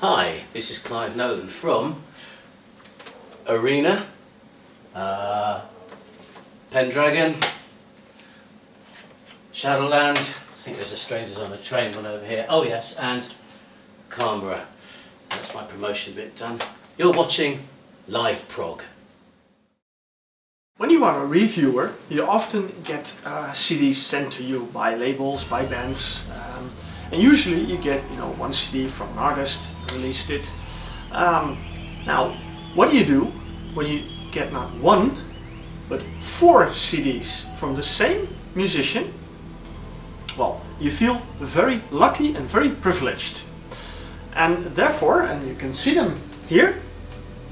Hi, this is Clive Nolan from Arena, Pendragon, Shadowland, I think there's a Strangers on a Train one over here, oh yes, and Canberra. That's my promotion bit done. You're watching Live Prog. When you are a reviewer, you often get CDs sent to you by labels, by bands, and usually you get one CD from an artist, released it. Now, what do you do when you get not one, but 4 CDs from the same musician? Well, you feel very lucky and very privileged. And therefore, and you can see them here,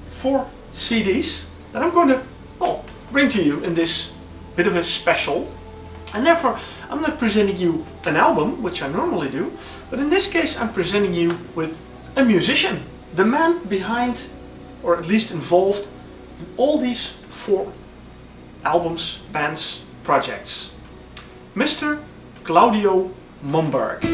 4 CDs that I'm going to bring to you in this bit of a special. And therefore, I'm not presenting you an album, which I normally do, but in this case I'm presenting you with a musician, the man behind, or at least involved, in all these 4 albums, bands, projects. Mr. Claudio Momberg.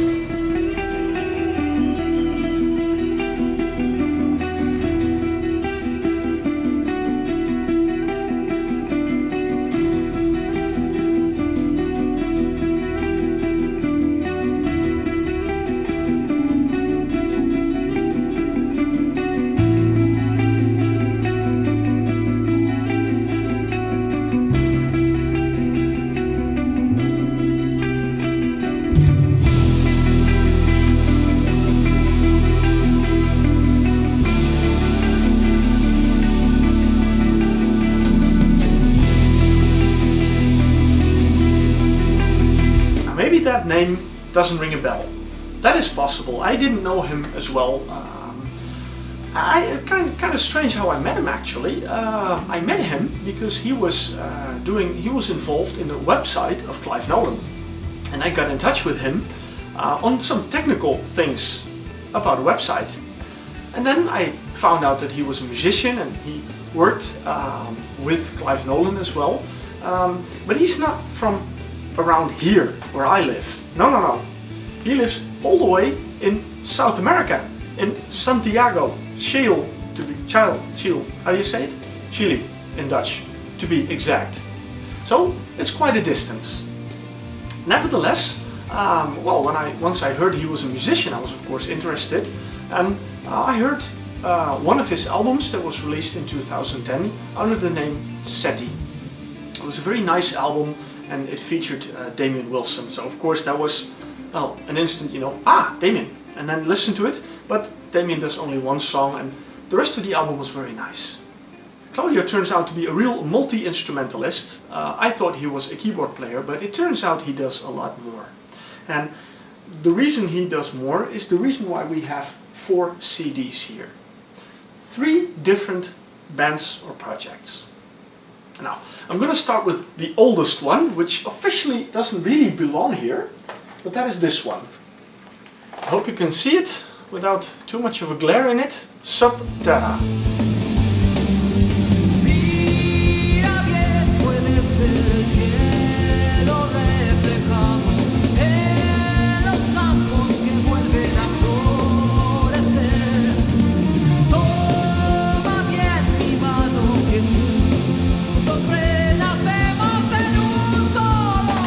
Maybe that name doesn't ring a bell. That is possible. I didn't know him as well. Kind of strange how I met him actually. I met him because he was involved in the website of Clive Nolan, and I got in touch with him on some technical things about the website. And then I found out that he was a musician and he worked with Clive Nolan as well. But he's not from around here where I live. No. He lives all the way in South America, in Santiago, Chile, Chile. How do you say it? Chile in Dutch, to be exact. So it's quite a distance. Nevertheless, once I heard he was a musician, I was of course interested, and I heard one of his albums that was released in 2010 under the name Seti. It was a very nice album, and it featured Damien Wilson. So of course that was, an instant, Damien, and then listen to it. But Damien does only one song, and the rest of the album was very nice. Claudio turns out to be a real multi-instrumentalist. I thought he was a keyboard player, but it turns out he does a lot more. And the reason he does more is the reason why we have 4 CDs here. 3 different bands or projects. Now, I'm going to start with the oldest one, which officially doesn't really belong here, but that is this one. I hope you can see it without too much of a glare in it. Subterra.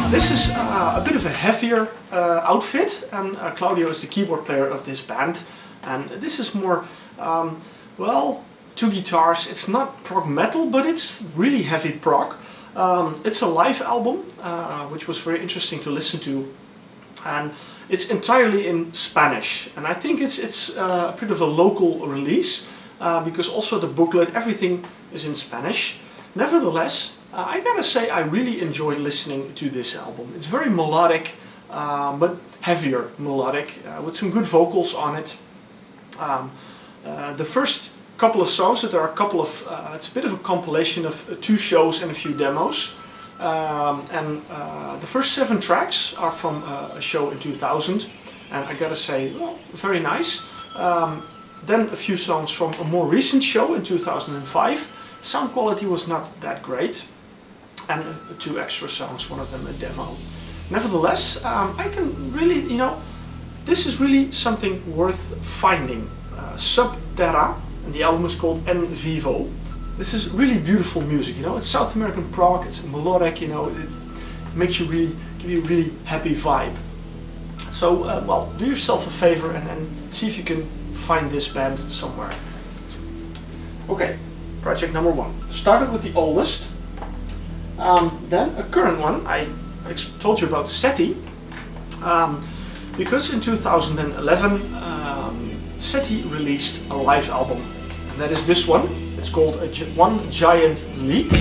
This is a bit of a heavier outfit, and Claudio is the keyboard player of this band, and this is more, 2 guitars. It's not prog metal, but it's really heavy prog. It's a live album, which was very interesting to listen to, and it's entirely in Spanish, and I think it's a bit of a local release, because also the booklet, everything is in Spanish. Nevertheless, I gotta say I really enjoy listening to this album. It's very melodic, but heavier melodic, with some good vocals on it. The first couple of songs, there are a couple of, it's a bit of a compilation of 2 shows and a few demos. The first 7 tracks are from a show in 2000, and I gotta say, very nice. Then a few songs from a more recent show in 2005. Sound quality was not that great, and 2 extra songs, one of them a demo. Nevertheless, I can really, this is really something worth finding. Subterra, and the album is called En Vivo. This is really beautiful music, you know. It's South American prog, it's melodic, you know. It makes you really, give you a really happy vibe. So, well, do yourself a favor and see if you can find this band somewhere. Okay, project number 1. Started with the oldest. Then a current one. I told you about Seti. Because in 2011 Seti released a live album, and that is this one. It's called One Giant Leap.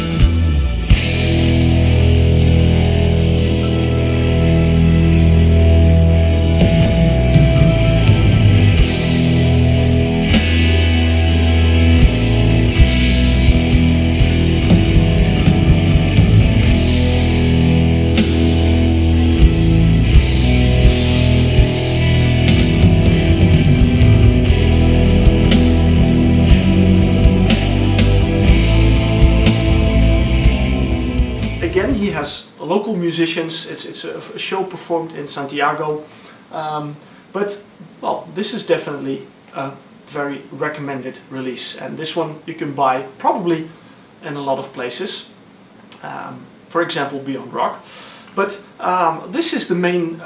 Again, he has local musicians. It's a show performed in Santiago, but well, this is definitely a very recommended release, and this one you can buy probably in a lot of places, for example Beyond Rock. But this is the main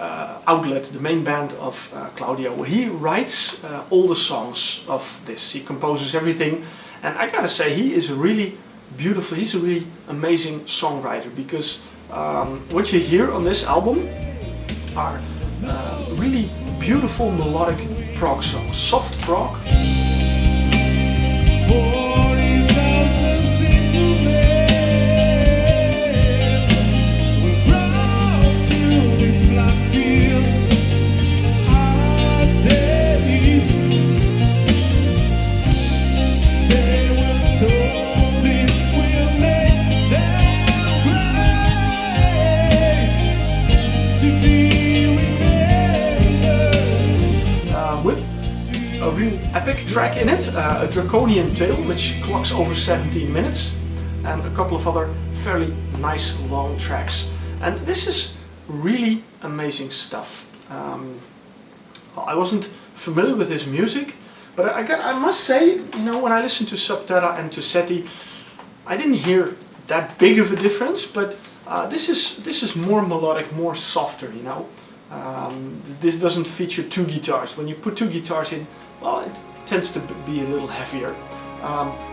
outlet, the main band of Claudio. He writes all the songs of this. He composes everything, and I gotta say he is really beautiful. He's a really amazing songwriter, because what you hear on this album are really beautiful melodic prog songs, soft prog. 40,000 single men were brought to this flat field at the east. They were told this will make them great, to be remembered. With a real epic track in it, a draconian tale which clocks over 17 minutes, and a couple of other fairly nice long tracks. And this is really amazing stuff. Well, I wasn't familiar with his music, but I must say, you know, when I listened to Subterra and to Seti, I didn't hear that big of a difference, but this is more melodic, more softer, you know. This doesn't feature two guitars. When you put two guitars in, well, it tends to be a little heavier.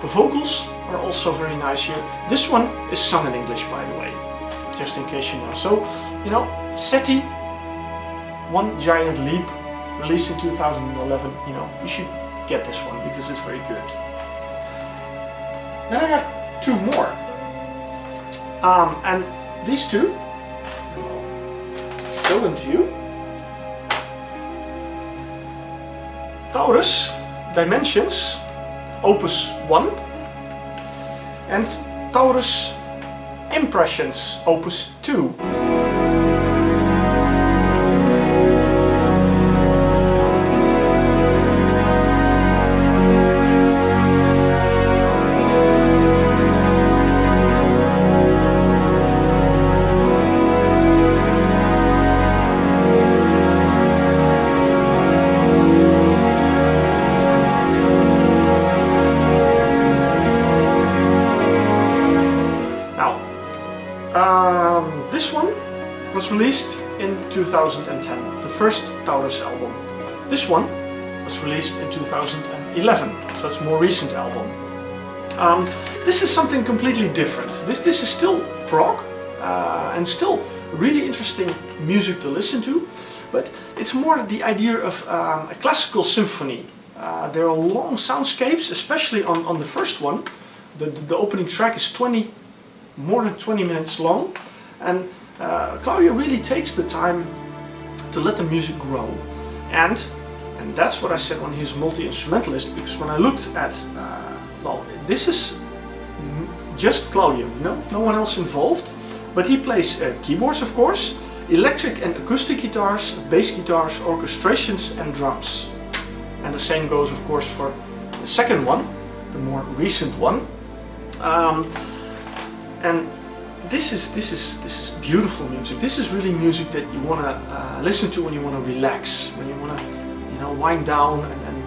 The vocals are also very nice here. This one is sung in English, by the way, just in case you know. So, you know, Seti, One Giant Leap, released in 2011, you know, you should get this one because it's very good. Then I got two more. And these two, I'll show them to you. Taurus Dimensions, Opus 1, and Taurus Impressions, Opus 2. This one was released in 2010, the first Taurus album. This one was released in 2011, so it's a more recent album. This is something completely different. This is still prog and still really interesting music to listen to, but it's more the idea of a classical symphony. There are long soundscapes, especially on the first one. The opening track is more than 20 minutes long, and Claudio really takes the time to let the music grow, and that's what I said when he's multi-instrumentalist, because when I looked at well, this is just Claudio, you know, no one else involved, but he plays keyboards, of course, electric and acoustic guitars, bass guitars, orchestrations and drums. And the same goes, of course, for the second one, the more recent one. And this is beautiful music. This is really music that you want to listen to when you want to relax, when you want to, you know, wind down and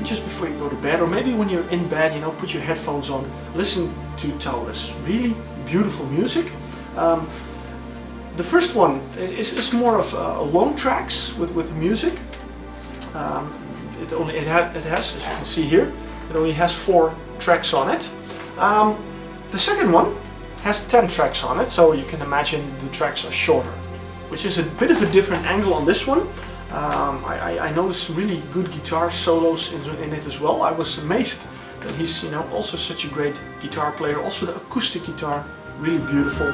just before you go to bed, or maybe when you're in bed, you know, put your headphones on, listen to Taurus. Really beautiful music. The first one is more of long tracks with the music. It has, as you can see here, it only has 4 tracks on it. The second one has 10 tracks on it, so you can imagine the tracks are shorter, which is a bit of a different angle on this one. I noticed really good guitar solos in it as well. I was amazed that he's, you know, also such a great guitar player. Also the acoustic guitar, really beautiful.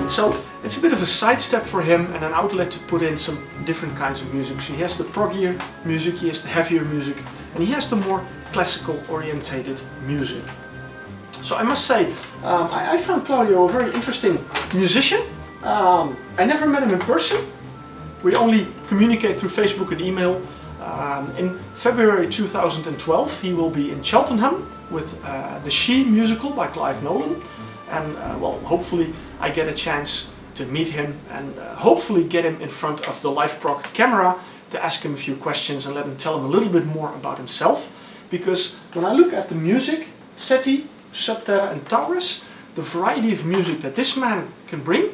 So it's a bit of a sidestep for him and an outlet to put in some different kinds of music. So he has the proggier music, he has the heavier music, and he has the more classical orientated music. So I must say, I found Claudio a very interesting musician. I never met him in person. We only communicate through Facebook and email. In February 2012 he will be in Cheltenham with the She musical by Clive Nolan. And well, hopefully I get a chance to meet him and hopefully get him in front of the live Prog camera to ask him a few questions and let him tell him a little bit more about himself. Because when I look at the music, Seti, Subterra and Taurus, the variety of music that this man can bring,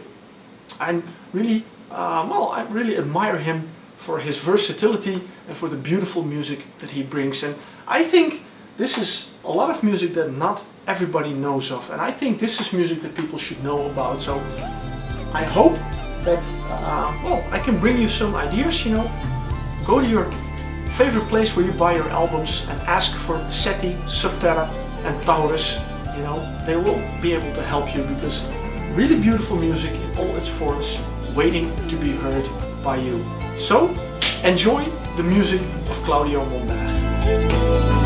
I'm really, I really admire him for his versatility and for the beautiful music that he brings. And I think this is a lot of music that not everybody knows of, and I think this is music that people should know about. So I hope that well, I can bring you some ideas. You know, go to your favorite place where you buy your albums and ask for Seti, Subterra and Taurus. You know, they will be able to help you, because really beautiful music in all its forms waiting to be heard by you. So enjoy the music of Claudio Momberg.